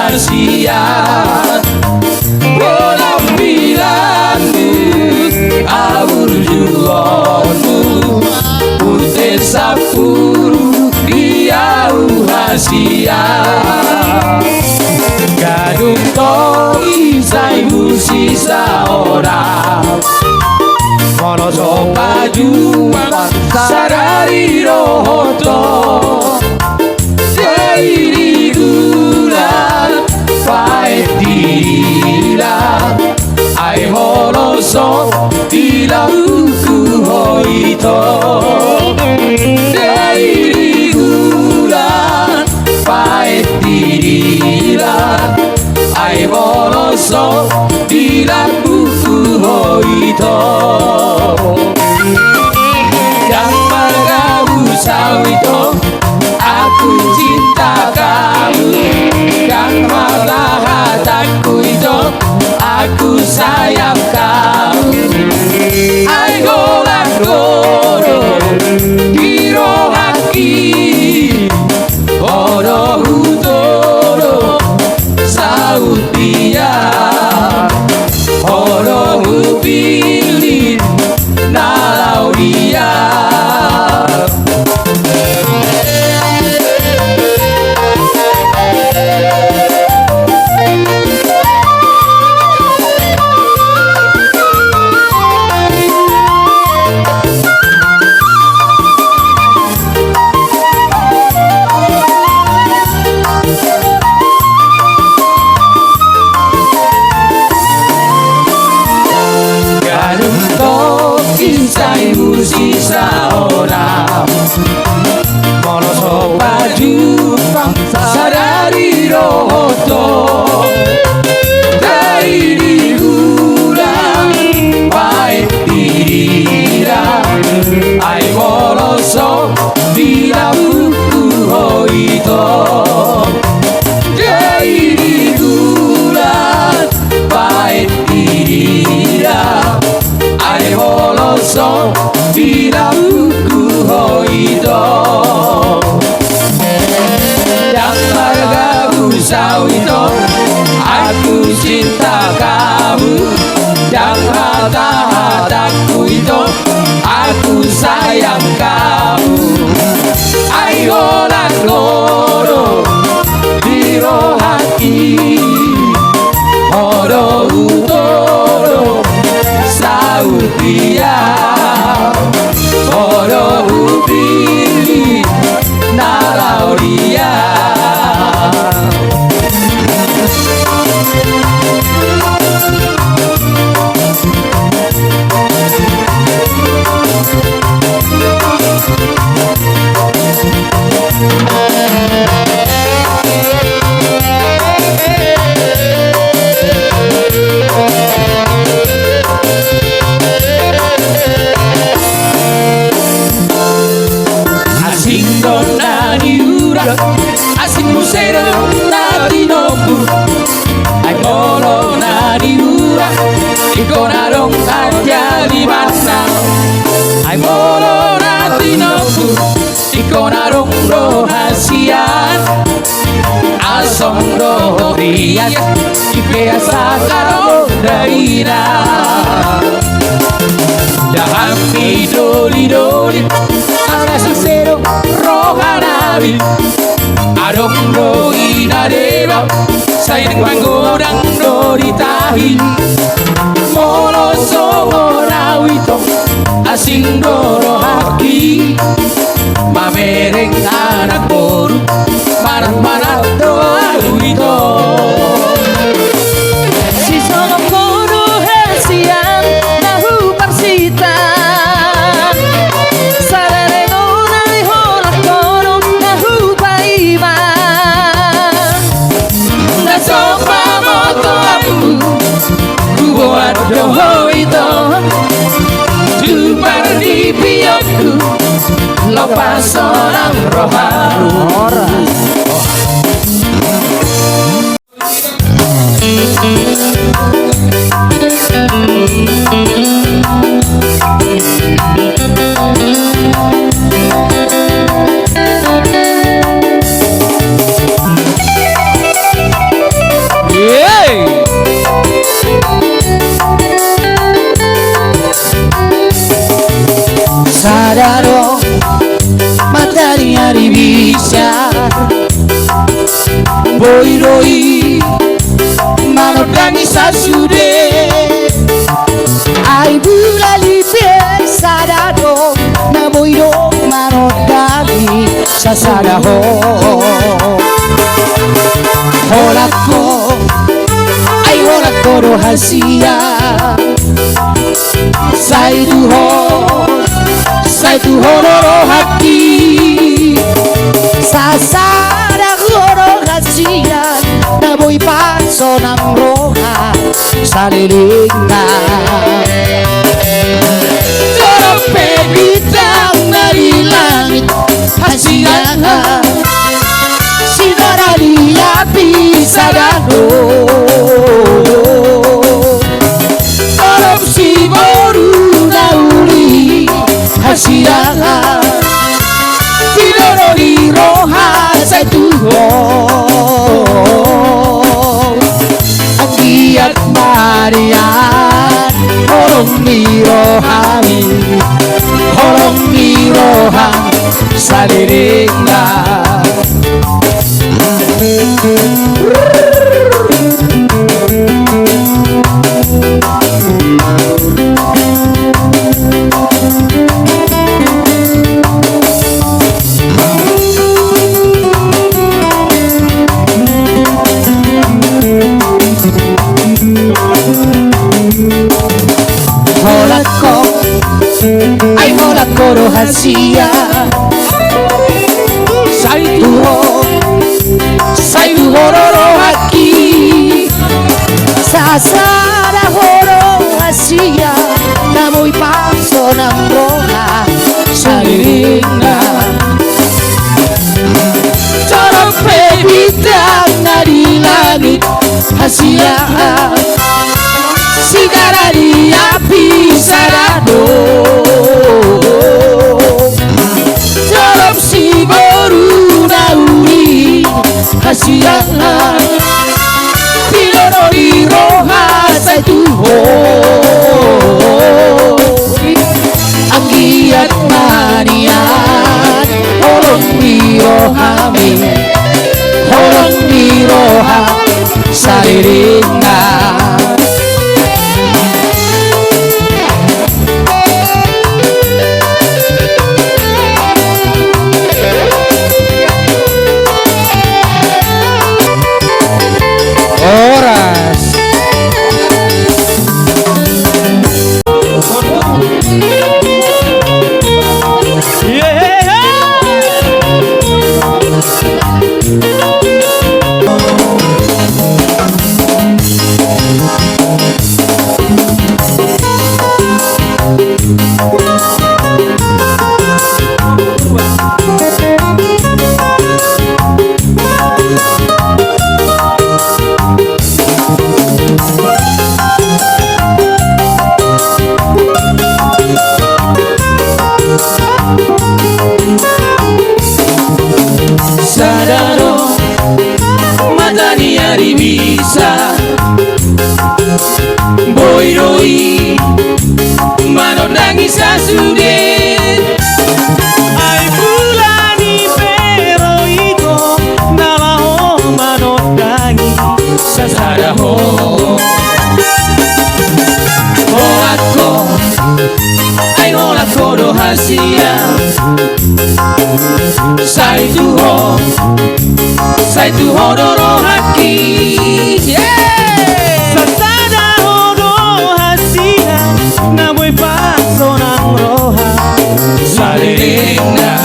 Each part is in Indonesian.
rahasia. Penampilanmu, awur jugonmu, putih sapuru dia rahasia. Gadung toki saibu sisa orang, mono sopa juang sadari rohoto. Diri gulan fae dila, ai holoso dila uku hoito. Diri gulan fae dila, ai holoso dila uku hoito. Yang margabu sawito, aku cinta kamu. Yang malah hataku itu, aku sayang kamu. Ai golak goro diro haki, oro hutoro saut dia, oro hupilin nalau dia. Saibu sisa orang, mono sopa jupang sadari rohoto. Dari gulang baik dira, ai moloso bila buku hoito. Dari gulang baik dira, ai holoso bila buku hoito. Yang margabu sawito, aku cinta kamu. Yang hataku itu, aku sayang kamu. Ayo nak loro diro hati, oro utoro saut dia, oro upili nalau dia. Asing dona diura, asing musero na dinobu, ai molo na diura, ikonarong aja di mana. Ai molo na dinobu, ikonarong rahasia. Asong rohrias, ipeasa karo daira. Dahami doli doli, asa sincero rohanabi. Adong doi nadeva, sayang manggodang dori tahi. Molo somorawito, asing doro haki. Mamereng anak boru, marah-marah doa wito. Si sono kono hesian nahu persita, sarere nona holak kono nahu paima. Na sopa moto abu, kubuat doho itu. Jumpa di piyokku, lepas seorang roharu. boiroi manodangi sasude Ai bulali sadado na boiro manodagi sasadaho holako ai holako rahasia sai tuho loro hati sasada horo hasia na boy paso ng roha salilinga Torope bintang dari langit Hasiaha Sinara di api sadano Torop si boru nauli Hasiaha Tidoro di roha saituho Anggiat Marian Holong di rohani Holong di rohan Sadiringa Ay holako rahasia Sai tuho loro haki sasada horo hasia na boy paso ng roha Saliringa Torope bintang dari langit Hasiaha Sigara di api sarado Torop si boru nauli Hasiaha Tidoro di roha saituho Anggiat manian Holong di rohami Holong di roha Saliringa Oras Sadaro matani ari bisa boiroi manondangi sasude Ai bulani pero ito nalaho manondangi sasadaho holako ai holako rahasia Sai tuho loro haki sasada horo hasia na boy paso ng roha Saliringa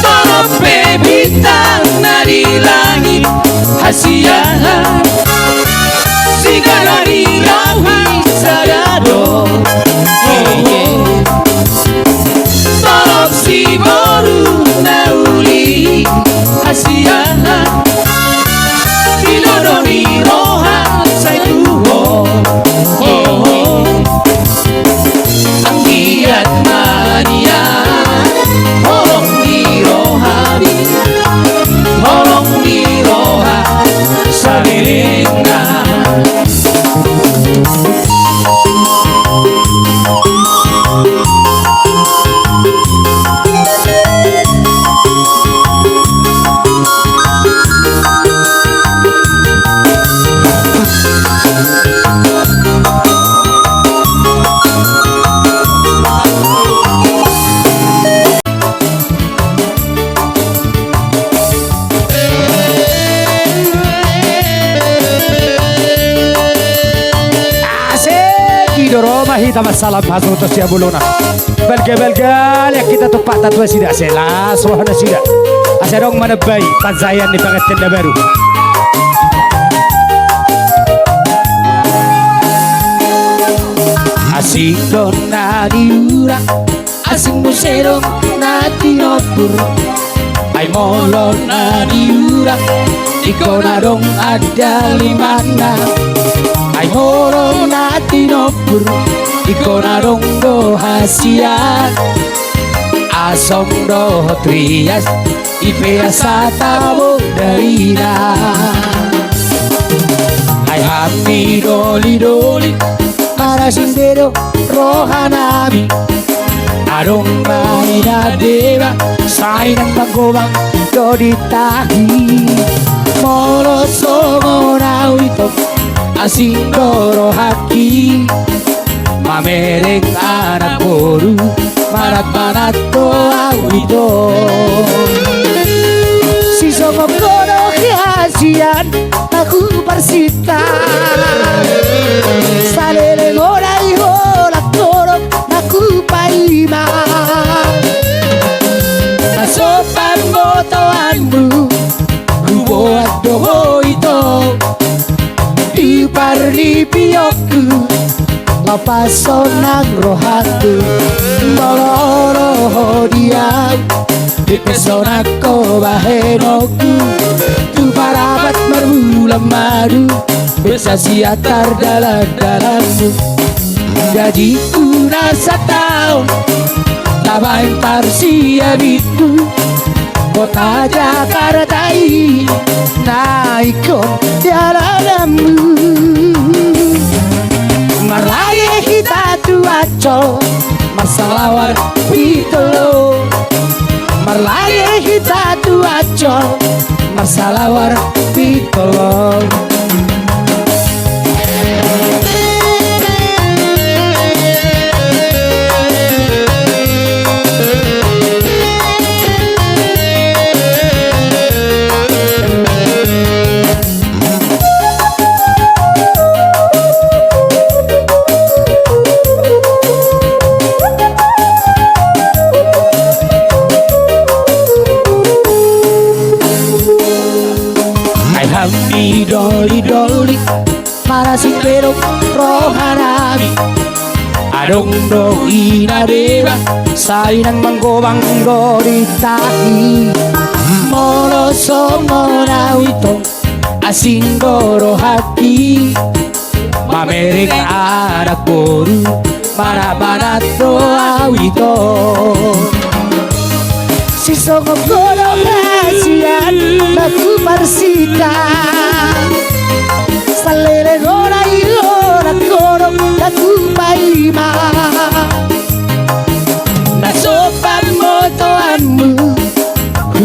Torope bintang dari langit Hasiaha Sigara di api sadado Torop si boru nauli Hasiaha Tidoro di roha saituho Anggiat manian Holong di rohani Holong di roha mahita masalah pasok to siya bulona. Belga-belga ya kita tuh pak tatwa sida selas wahana sida. Asadong manabay panzayan ni pangatin na baru. Asing don na diura, asing musero na tinopur. Ay molo na diura, ikaw na dong ada limana. Ay molo na tinopur, ikaw na dong dohasian. Asom do trias, ipeasa tabo darina. Ay happy doli doli, para sendero rohanami. Arong maina deva, say ng pagkubang doditahi. Molo songo na ito, asing rohaki. Mamereng anak boru, manat-manat to awito. Si songo kono kasihan aku persita. Salele ngora ihola toro aku paima. Nasopan motoanmu, buat doho ito. Iparni piyoku lapaso ng rohatu. Moloroho diam, dipesona ko bahenoku. Tu parapat merbulan madu, bisa siatar dalam-dalammu. Gajiku rasa tahun, tabain parsia bitu. Kota Jakarta ini Naikon dialadamu. Maraya kita tuaco, masalawar pitolo. Maraya kita tuaco, masalawar pitolo. Hamdi doli doli, para sipero rohanami. Adong do inadeba, Say ng manggobang doditahi. molo songo na ito, asing rohaki. Mamereng anak boru, manabanat do awito. Si songo kono kasihan aku persita. Salele ngora ihola toro aku paima. Nasopan motoanmu,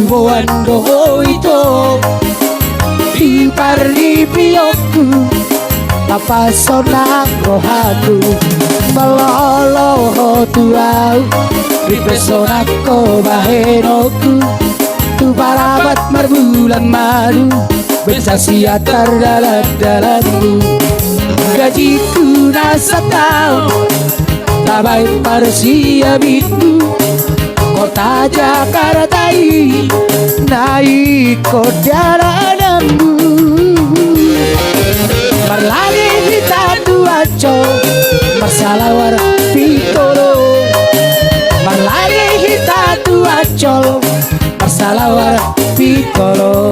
buwan doho ito. Iparni piyoku lapaso ng rohatu. Malolo tuau, ripesona ko bahenoku. Tu parapat merbulan madu, bisa siatar dalam-dalammu. Gajiku rasa tahun, tabai parsia bitu. Kota Jakarta ini Naik kodaramu. Marlagi kita tuaco, masalawar pitolo. Marlagi kita tuaco, masalawar pitolo.